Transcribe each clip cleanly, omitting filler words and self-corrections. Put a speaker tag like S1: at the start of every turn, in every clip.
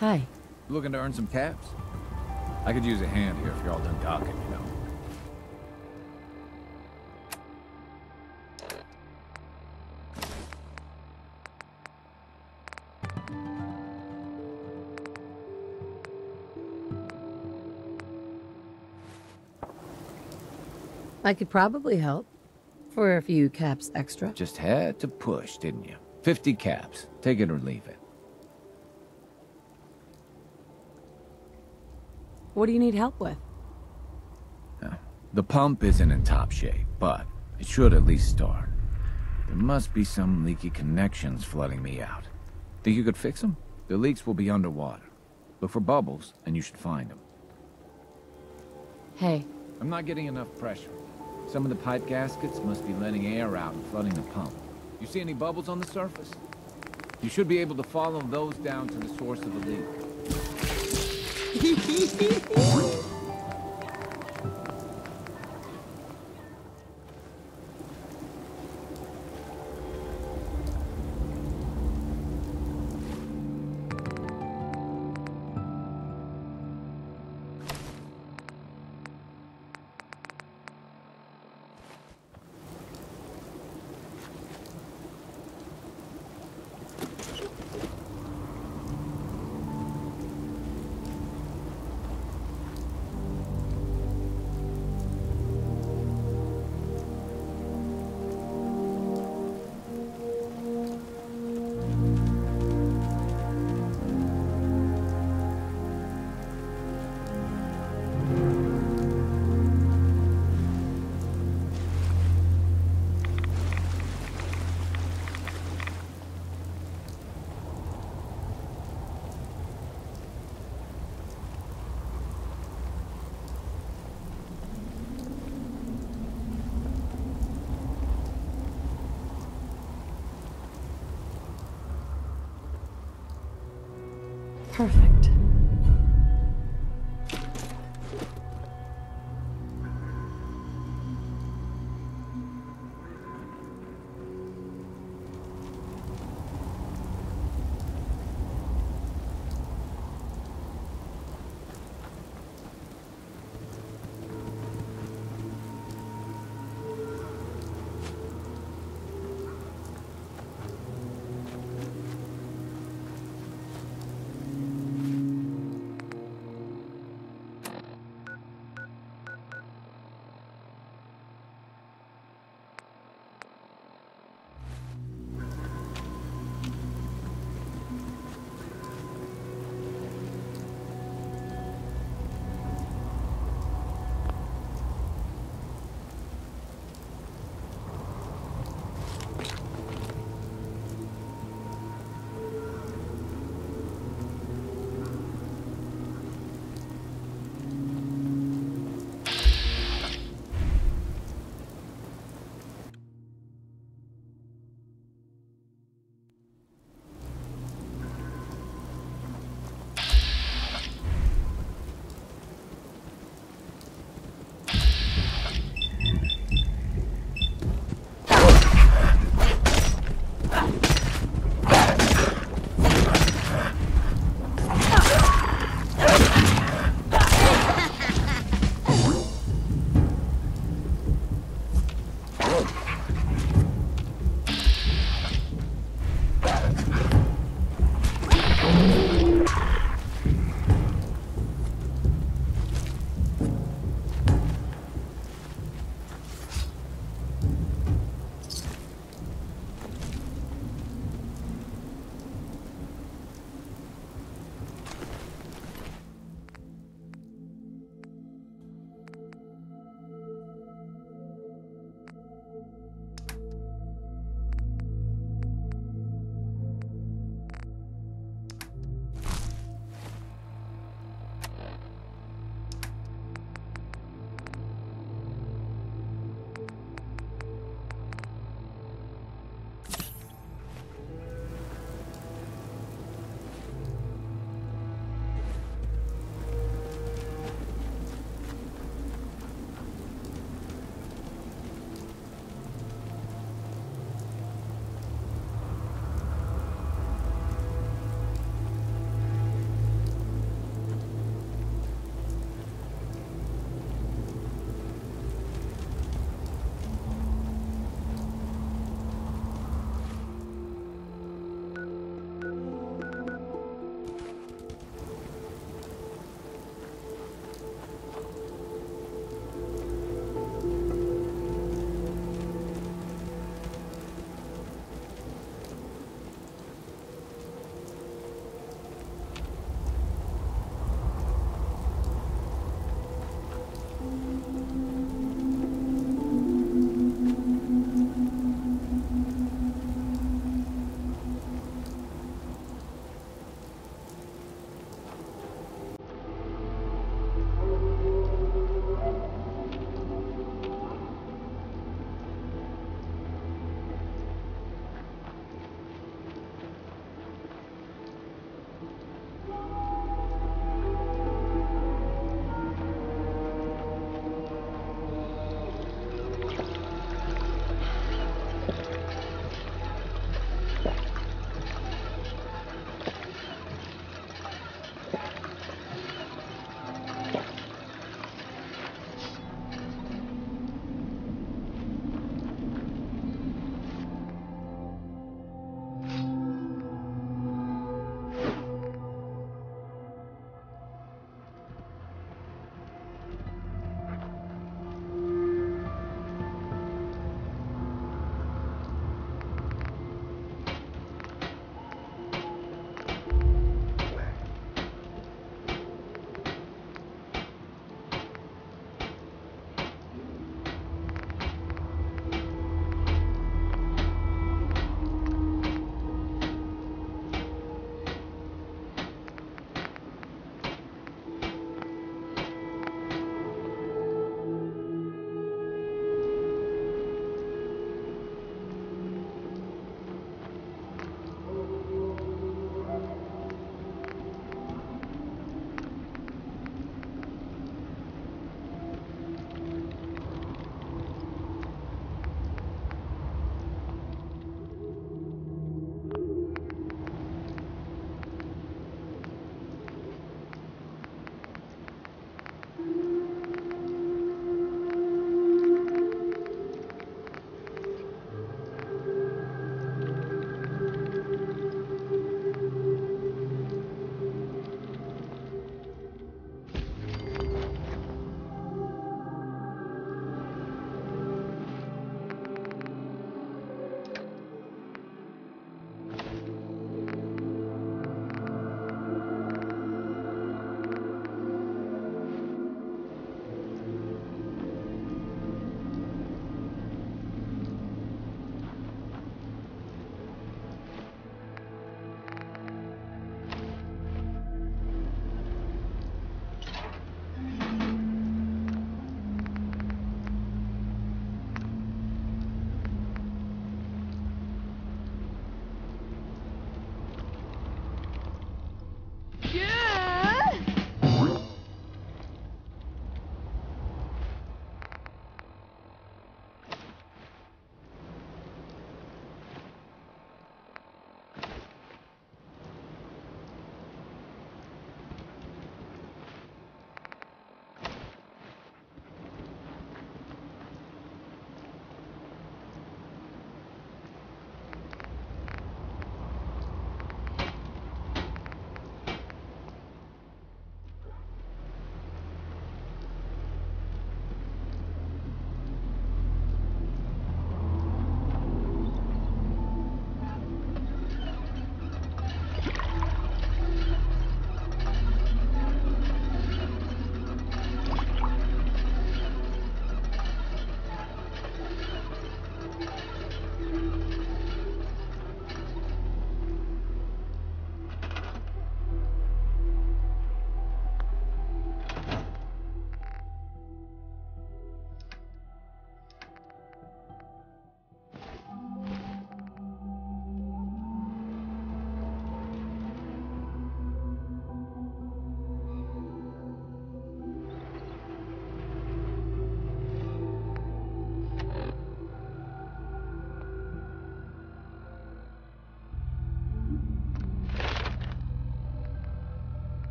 S1: Hi.
S2: Looking to earn some caps? I could use a hand here if you're all done talking, you know.
S1: I could probably help. For a few caps extra.
S2: Just had to push, didn't you? 50 caps. Take it or leave it.
S1: What do you need help with?
S2: The pump isn't in top shape, but it should at least start. There must be some leaky connections flooding me out. Think you could fix them? The leaks will be underwater. Look for bubbles, and you should find them.
S1: Hey.
S2: I'm not getting enough pressure. Some of the pipe gaskets must be letting air out and flooding the pump. You see any bubbles on the surface? You should be able to follow those down to the source of the leak.
S1: Perfect.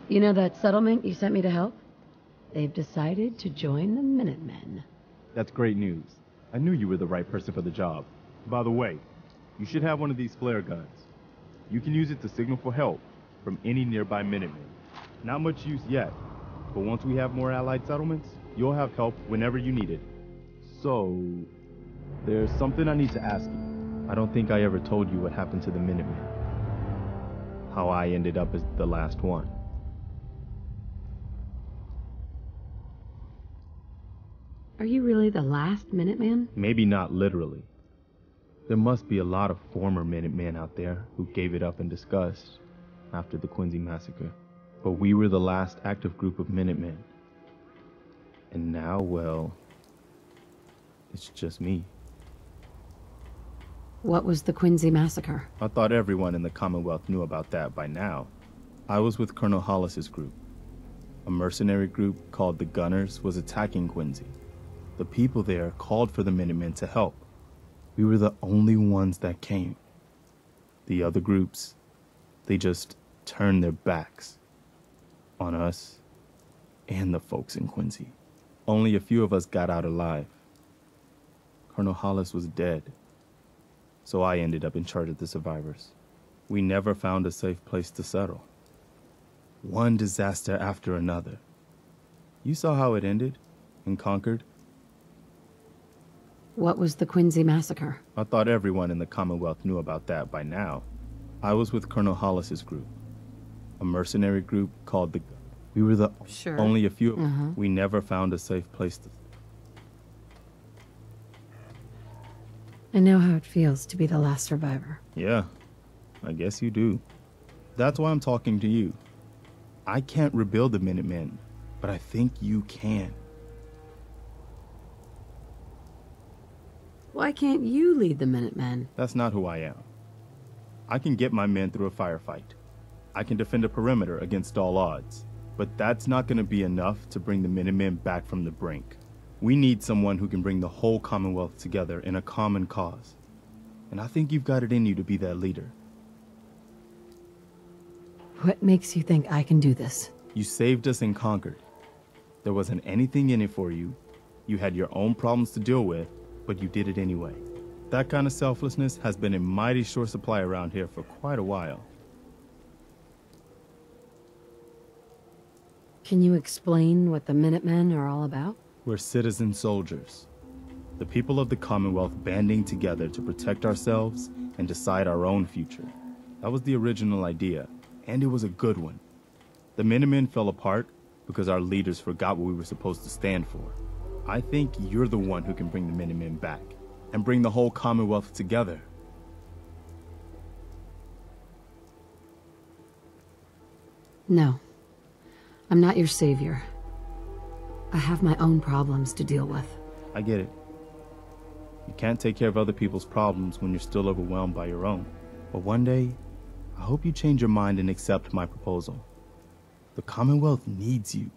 S1: You know that settlement you sent me to help? They've decided to join the Minutemen.
S3: That's great news. I knew you were the right person for the job. By the way, you should have one of these flare guns. You can use it to signal for help from any nearby Minutemen. Not much use yet, but once we have more allied settlements, you'll have help whenever you need it. So, there's something I need to ask you. I don't think I ever told you what happened to the Minutemen. How I ended up as the last one.
S1: Are you really the last Minuteman?
S3: Maybe not literally. There must be a lot of former Minutemen out there who gave it up in disgust after the Quincy massacre. But we were the last active group of Minutemen. And now, well, it's just me.
S1: What was the Quincy massacre?
S3: I thought everyone in the Commonwealth knew about that by now. I was with Colonel Hollis's group. A mercenary group called the Gunners was attacking Quincy. The people there called for the Minutemen to help. We were the only ones that came. The other groups, they just turned their backs on us and the folks in Quincy. Only a few of us got out alive. Colonel Hollis was dead, so I ended up in charge of the survivors. We never found a safe place to settle. One disaster after another. You saw how it ended in Concord?
S1: What was the Quincy massacre?
S3: I thought everyone in the Commonwealth knew about that by now. I was with Colonel Hollis's group. A mercenary group called the... We were the...
S1: Sure.
S3: Only a few. We never found a safe place to...
S1: I know how it feels to be the last survivor.
S3: Yeah, I guess you do. That's why I'm talking to you. I can't rebuild the Minutemen, but I think you can.
S1: Why can't you lead the Minutemen?
S3: That's not who I am. I can get my men through a firefight. I can defend a perimeter against all odds. But that's not going to be enough to bring the Minutemen back from the brink. We need someone who can bring the whole Commonwealth together in a common cause. And I think you've got it in you to be that leader.
S1: What makes you think I can do this?
S3: You saved us in Concord. There wasn't anything in it for you. You had your own problems to deal with, but you did it anyway. That kind of selflessness has been in mighty short supply around here for quite a while.
S1: Can you explain what the Minutemen are all about?
S3: We're citizen soldiers. The people of the Commonwealth banding together to protect ourselves and decide our own future. That was the original idea, and it was a good one. The Minutemen fell apart because our leaders forgot what we were supposed to stand for. I think you're the one who can bring the Minutemen back and bring the whole Commonwealth together.
S1: No. I'm not your savior. I have my own problems to deal with.
S3: I get it. You can't take care of other people's problems when you're still overwhelmed by your own. But one day, I hope you change your mind and accept my proposal. The Commonwealth needs you.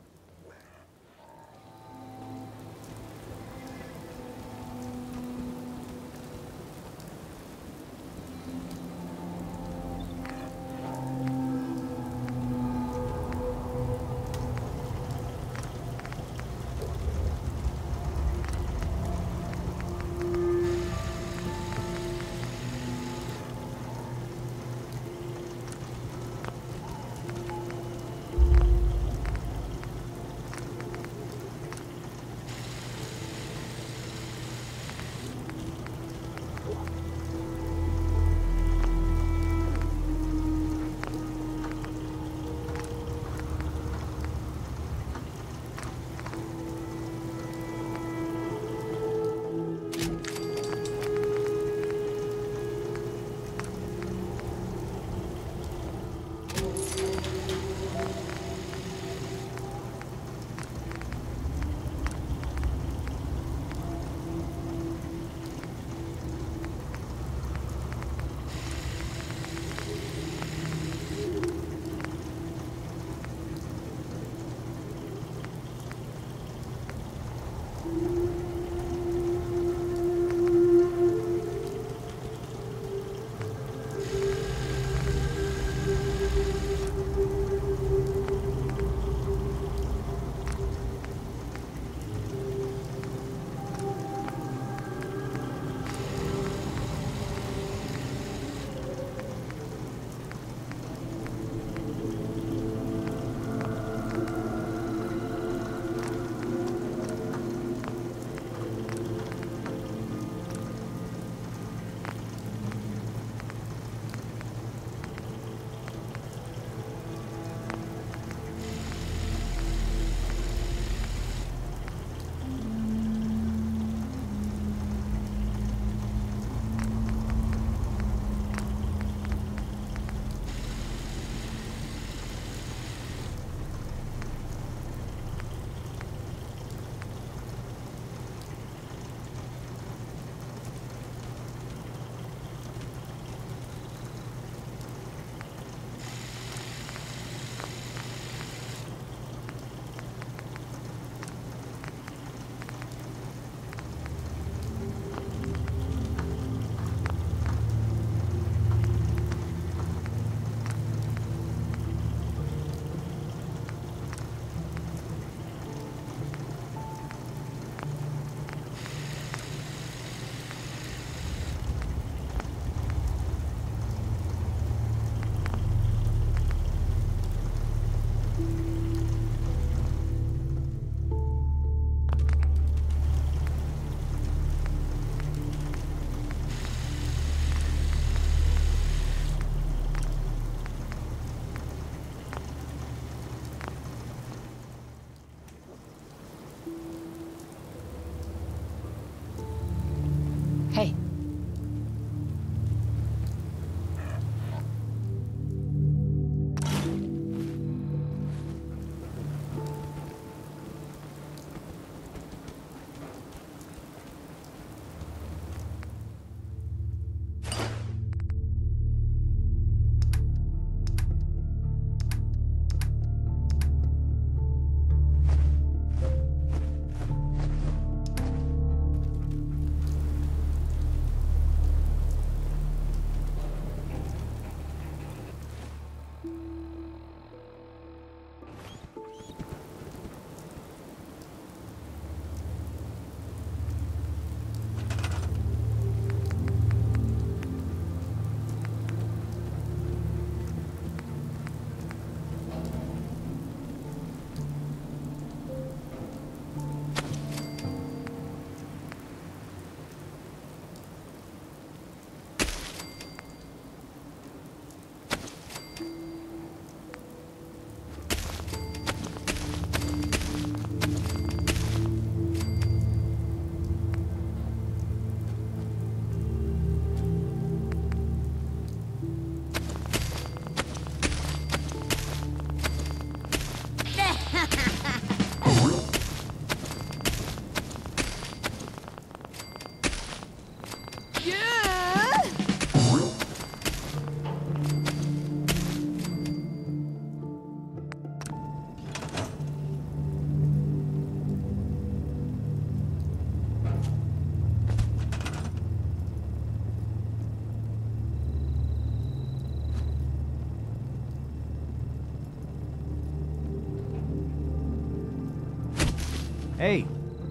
S4: Hey,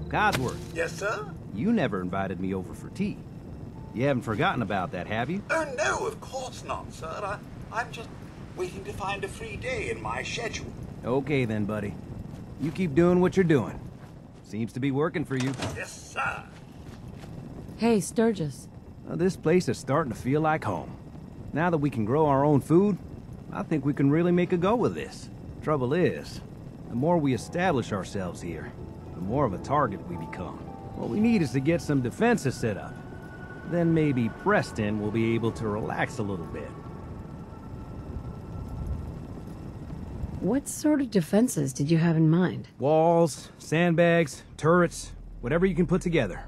S4: Cosworth,
S5: Yes, sir?
S4: you never invited me over for tea. You haven't forgotten about that, have you?
S5: Oh, no, of course not, sir. I'm just waiting to find a free day in my schedule.
S4: Okay then, buddy. You keep doing what you're doing. Seems to be working for you.
S5: Yes, sir.
S1: Hey, Sturgis.
S4: Well, this place is starting to feel like home. Now that we can grow our own food, I think we can really make a go of this. Trouble is, the more we establish ourselves here, the more of a target we become. What we need is to get some defenses set up. Then maybe Preston will be able to relax a little bit.
S1: What sort of defenses did you have in mind?
S4: Walls, sandbags, turrets, whatever you can put together.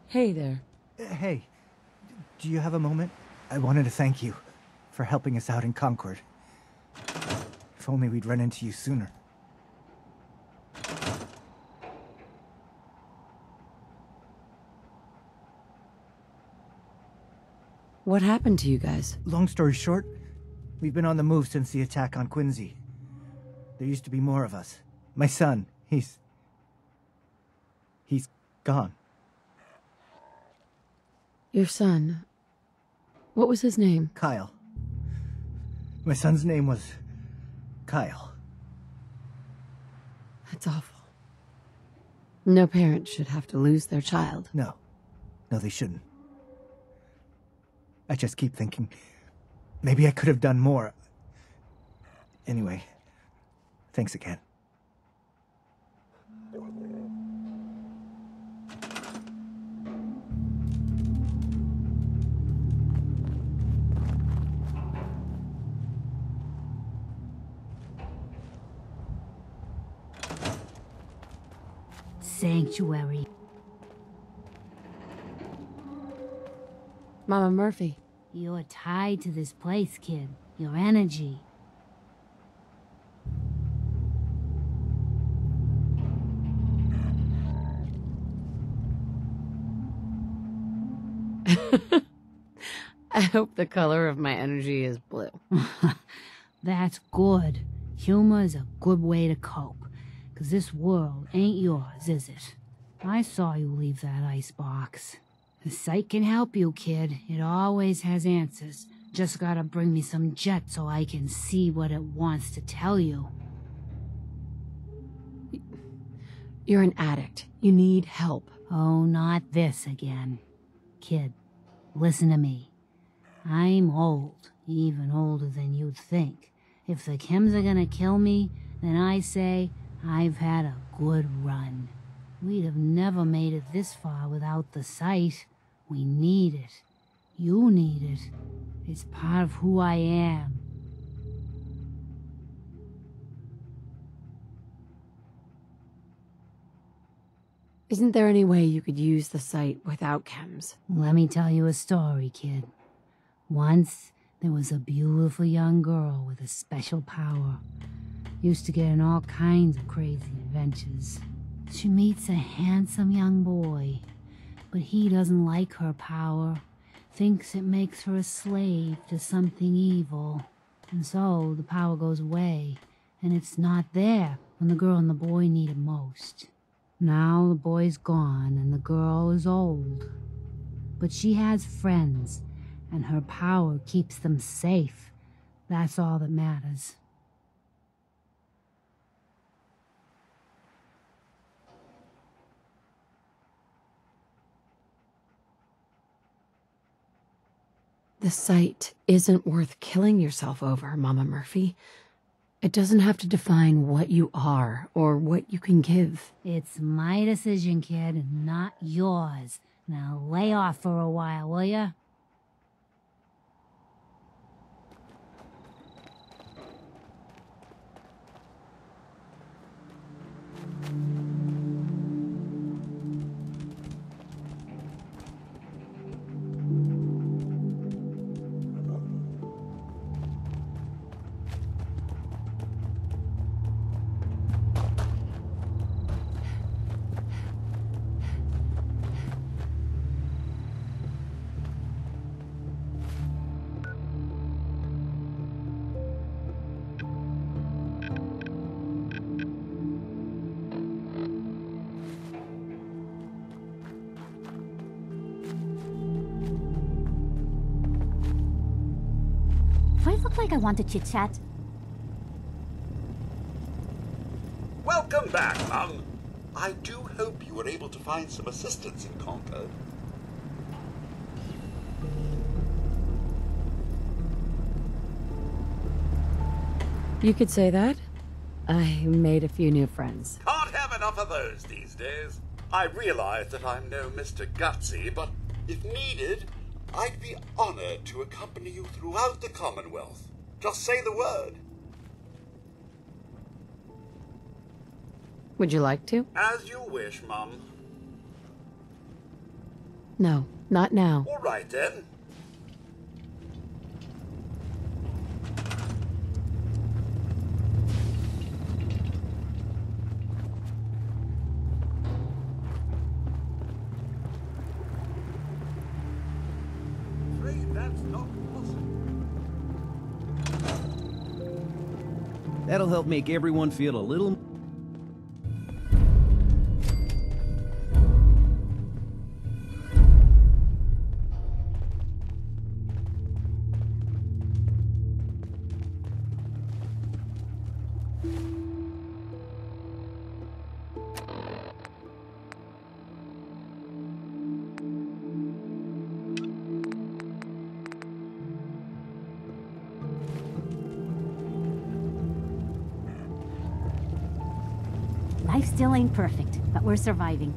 S1: Hey there.
S6: Hey, do you have a moment? I wanted to thank you for helping us out in Concord. If only we'd run into you sooner.
S1: What happened to you guys?
S6: Long story short, we've been on the move since the attack on Quincy. There used to be more of us. My son, he's gone.
S1: Your son. What was his name?
S6: Kyle. My son's name was Kyle.
S1: That's awful. No parent should have to lose their child.
S6: No, they shouldn't. I just keep thinking, maybe I could have done more. Anyway, thanks again.
S7: Sanctuary.
S1: Mama Murphy.
S7: You're tied to this place, kid. Your energy.
S1: I hope the color of my energy is blue.
S7: That's good. Humor is a good way to cope. 'Cause this world ain't yours, is it? I saw you leave that icebox. The sight can help you, kid. It always has answers. Just gotta bring me some jet so I can see what it wants to tell you.
S1: You're an addict. You need help.
S7: Oh, not this again. Kid, listen to me. I'm old, even older than you'd think. If the chems are gonna kill me, then I say I've had a good run. We'd have never made it this far without the sight. We need it. You need it. It's part of who I am.
S1: Isn't there any way you could use the sight without chems?
S7: Let me tell you a story, kid. Once, there was a beautiful young girl with a special power. Used to get in all kinds of crazy adventures. She meets a handsome young boy, but he doesn't like her power. Thinks it makes her a slave to something evil. And so the power goes away, and it's not there when the girl and the boy need it most. Now the boy's gone and the girl is old. But she has friends, and her power keeps them safe. That's all that matters.
S1: The sight isn't worth killing yourself over, Mama Murphy. It doesn't have to define what you are or what you can give.
S7: It's my decision, kid, not yours. Now lay off for a while, will ya?
S8: Do I look like I want to chit-chat?
S5: Welcome back, Mum. I do hope you were able to find some assistance in Concord.
S1: You could say that. I made a few new friends.
S5: Can't have enough of those these days. I realize that I'm no Mr. Gutsy, but if needed, I'd be honored to accompany you throughout the Commonwealth. Just say the word.
S1: Would you like to?
S5: As you wish, Mum.
S1: No, not now.
S5: All right, then. That's not possible.
S4: That'll help make everyone feel a little...
S8: Life still ain't perfect, but we're surviving.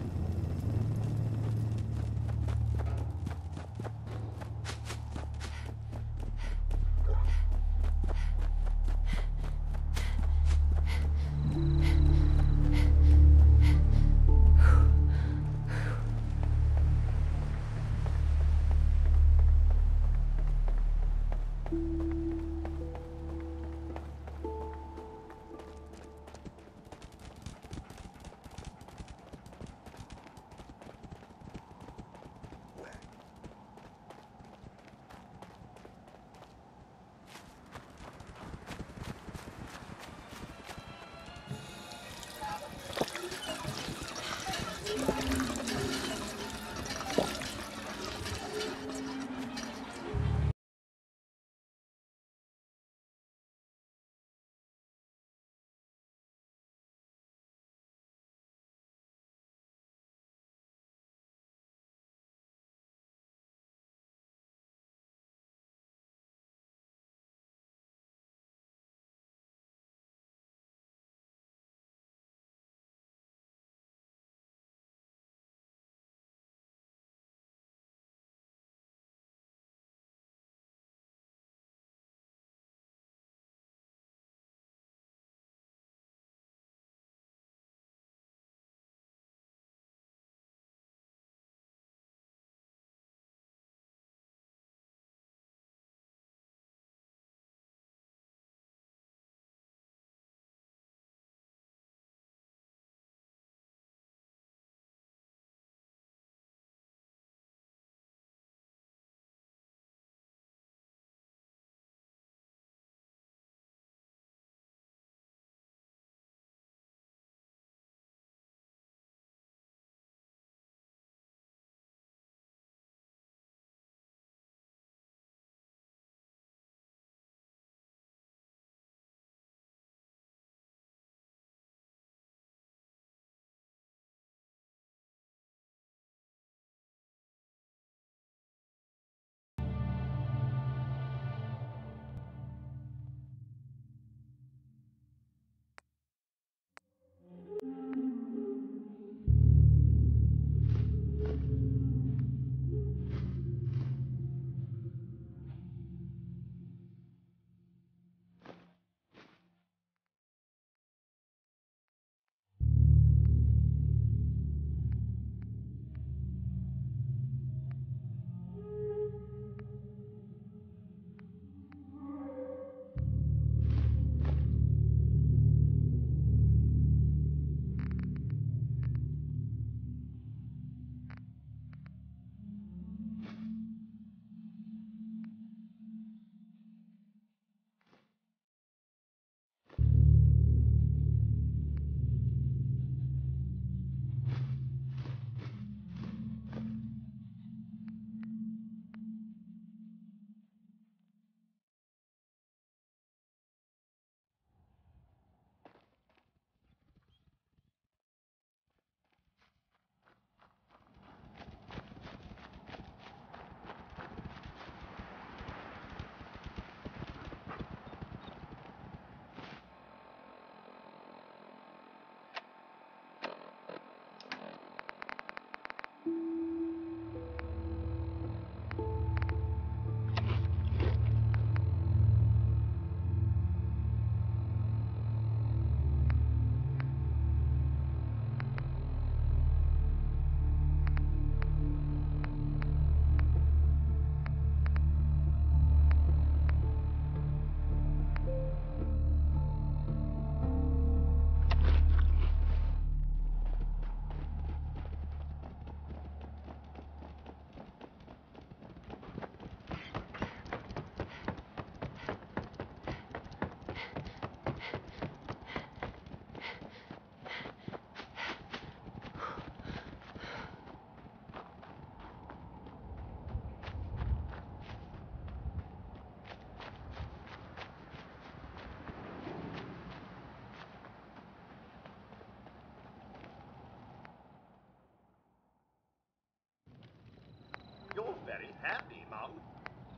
S5: very happy, Mum.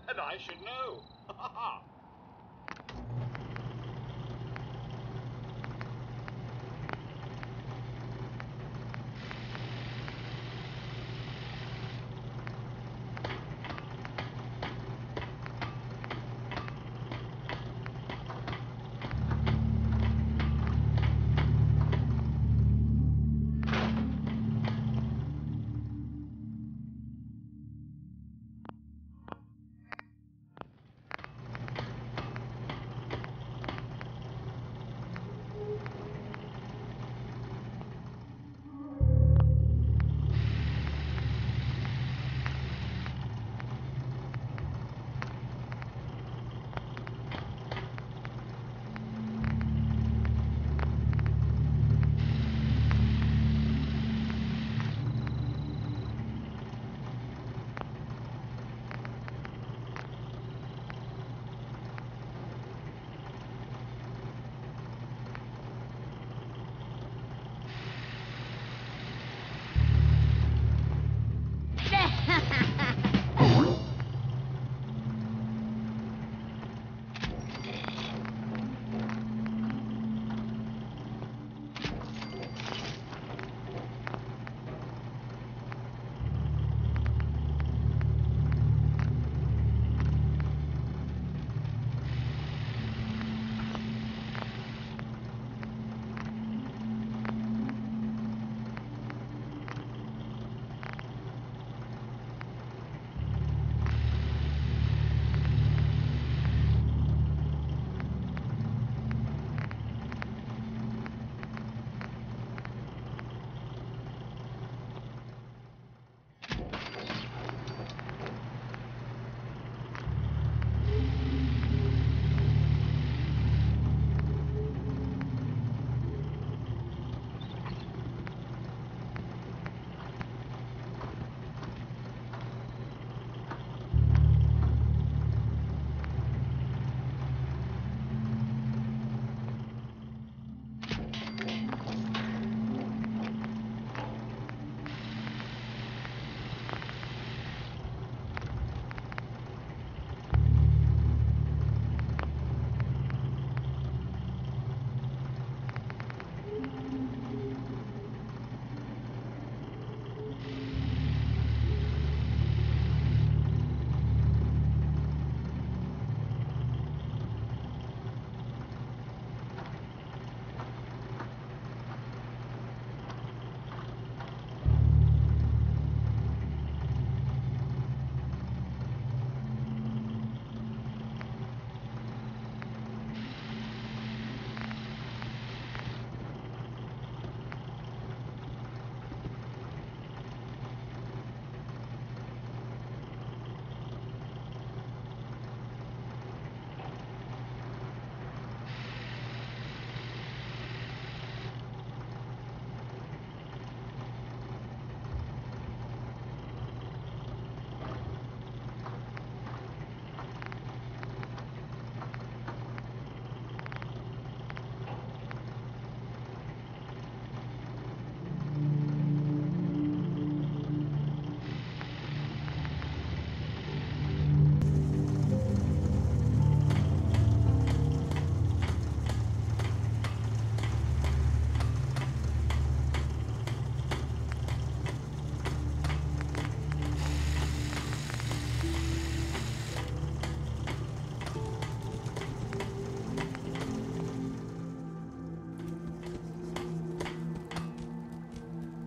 S5: And I should know. Ha ha!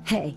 S8: Hey,